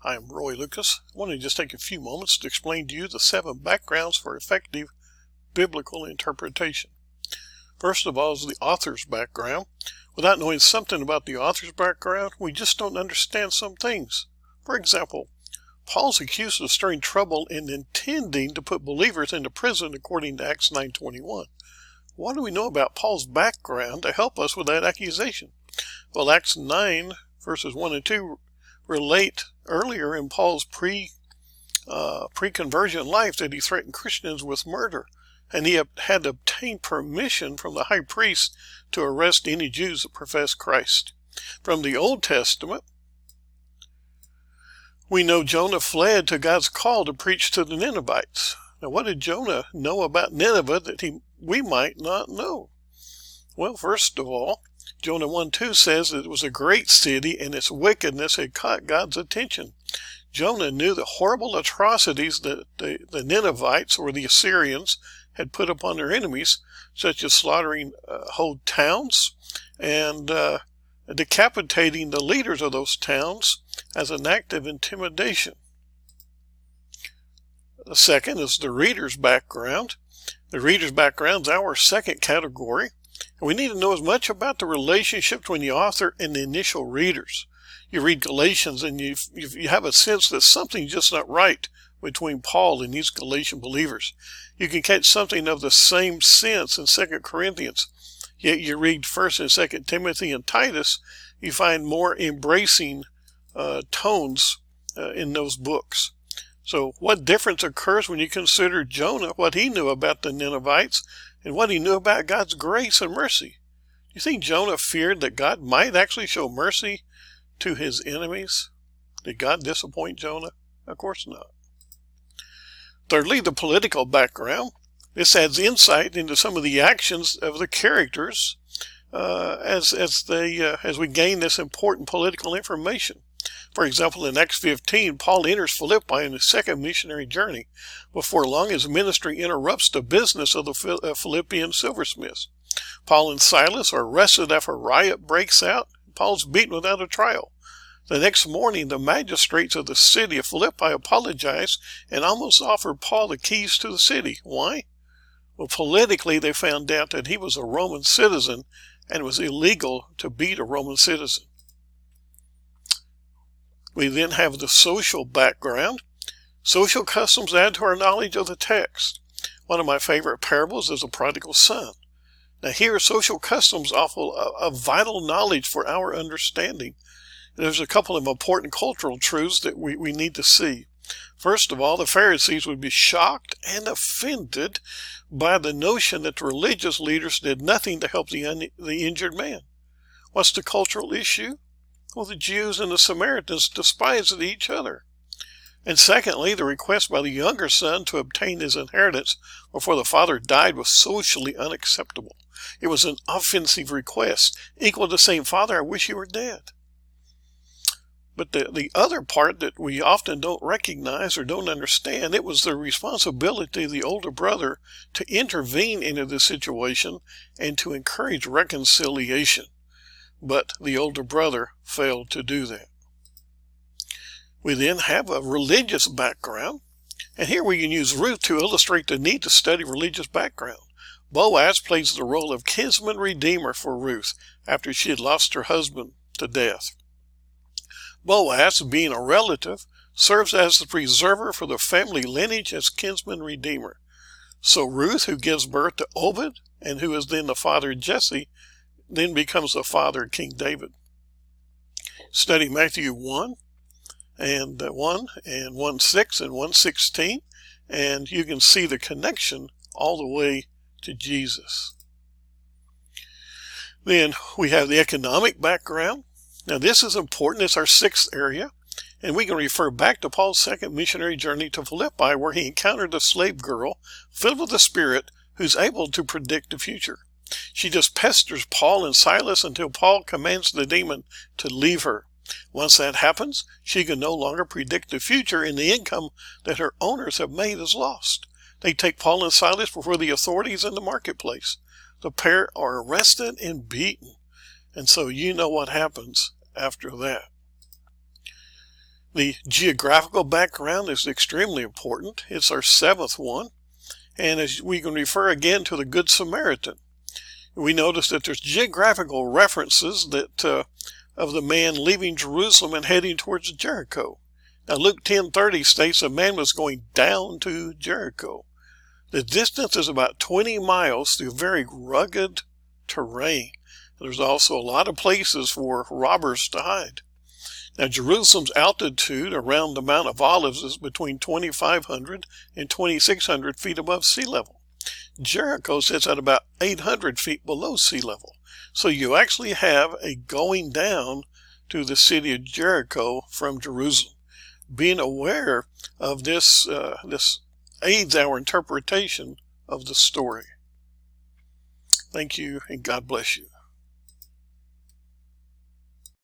I'm Roy Lucas. I want to just take a few moments to explain to you the 7 backgrounds for effective biblical interpretation. First of all is the author's background. Without knowing something about the author's background, we just don't understand some things. For example, Paul's accused of stirring trouble and intending to put believers into prison according to Acts 9:21. What do we know about Paul's background to help us with that accusation? Well, Acts 9 verses 1 and 2 relate earlier in Paul's pre-conversion life that he threatened Christians with murder, and he had obtained permission from the high priest to arrest any Jews that professed Christ. From the Old Testament, we know Jonah fled to God's call to preach to the Ninevites. Now, what did Jonah know about Nineveh that we might not know? Well, first of all, Jonah 1:2 says that it was a great city and its wickedness had caught God's attention. Jonah knew the horrible atrocities that the Ninevites or the Assyrians had put upon their enemies, such as slaughtering whole towns and decapitating the leaders of those towns as an act of intimidation. The second is the reader's background. The reader's background is our second category. And we need to know as much about the relationship between the author and the initial readers. You read Galatians and you have a sense that something's just not right between Paul and these Galatian believers. You can catch something of the same sense in 2 Corinthians. Yet you read 1 and 2 Timothy and Titus, you find more embracing tones in those books. So what difference occurs when you consider Jonah, what he knew about the Ninevites, and what he knew about God's grace and mercy? Do you think Jonah feared that God might actually show mercy to his enemies? Did God disappoint Jonah? Of course not. Thirdly, the political background. This adds insight into some of the actions of the characters as we gain this important political information. For example, in Acts 15, Paul enters Philippi in his second missionary journey. Before long, his ministry interrupts the business of the Philippian silversmiths. Paul and Silas are arrested after a riot breaks out. Paul's beaten without a trial. The next morning, the magistrates of the city of Philippi apologized and almost offered Paul the keys to the city. Why? Well, politically, they found out that he was a Roman citizen and it was illegal to beat a Roman citizen. We then have the social background. Social customs add to our knowledge of the text. One of my favorite parables is the prodigal son. Now here, social customs offer a vital knowledge for our understanding. There's a couple of important cultural truths that we need to see. First of all, the Pharisees would be shocked and offended by the notion that the religious leaders did nothing to help the injured man. What's the cultural issue? Well, the Jews and the Samaritans despised each other. And secondly, the request by the younger son to obtain his inheritance before the father died was socially unacceptable. It was an offensive request, equal to saying, "Father, I wish you were dead." But the other part that we often don't recognize or don't understand, it was the responsibility of the older brother to intervene into the situation and to encourage reconciliation. But the older brother failed to do that. We then have a religious background, and here we can use Ruth to illustrate the need to study religious background. Boaz plays the role of kinsman redeemer for Ruth after she had lost her husband to death. Boaz, being a relative, serves as the preserver for the family lineage as kinsman redeemer. So Ruth, who gives birth to Obed, and who is then the father of Jesse, then becomes the father of King David. Study Matthew 1 and 1:6 and 1:16, and you can see the connection all the way to Jesus. Then we have the economic background. Now this is important. It's our 6th area, and we can refer back to Paul's second missionary journey to Philippi, where he encountered a slave girl filled with the Spirit who's able to predict the future. She just pesters Paul and Silas until Paul commands the demon to leave her. Once that happens, she can no longer predict the future, and the income that her owners have made is lost. They take Paul and Silas before the authorities in the marketplace. The pair are arrested and beaten. And so you know what happens after that. The geographical background is extremely important. It's our 7th one. And as we can refer again to the Good Samaritan, we notice that there's geographical references that of the man leaving Jerusalem and heading towards Jericho. Now Luke 10:30 states a man was going down to Jericho. The distance is about 20 miles through very rugged terrain. There's also a lot of places for robbers to hide. Now, Jerusalem's altitude around the Mount of Olives is between 2,500 and 2,600 feet above sea level. Jericho sits at about 800 feet below sea level. So you actually have a going down to the city of Jericho from Jerusalem. Being aware of this aids our interpretation of the story. Thank you, and God bless you.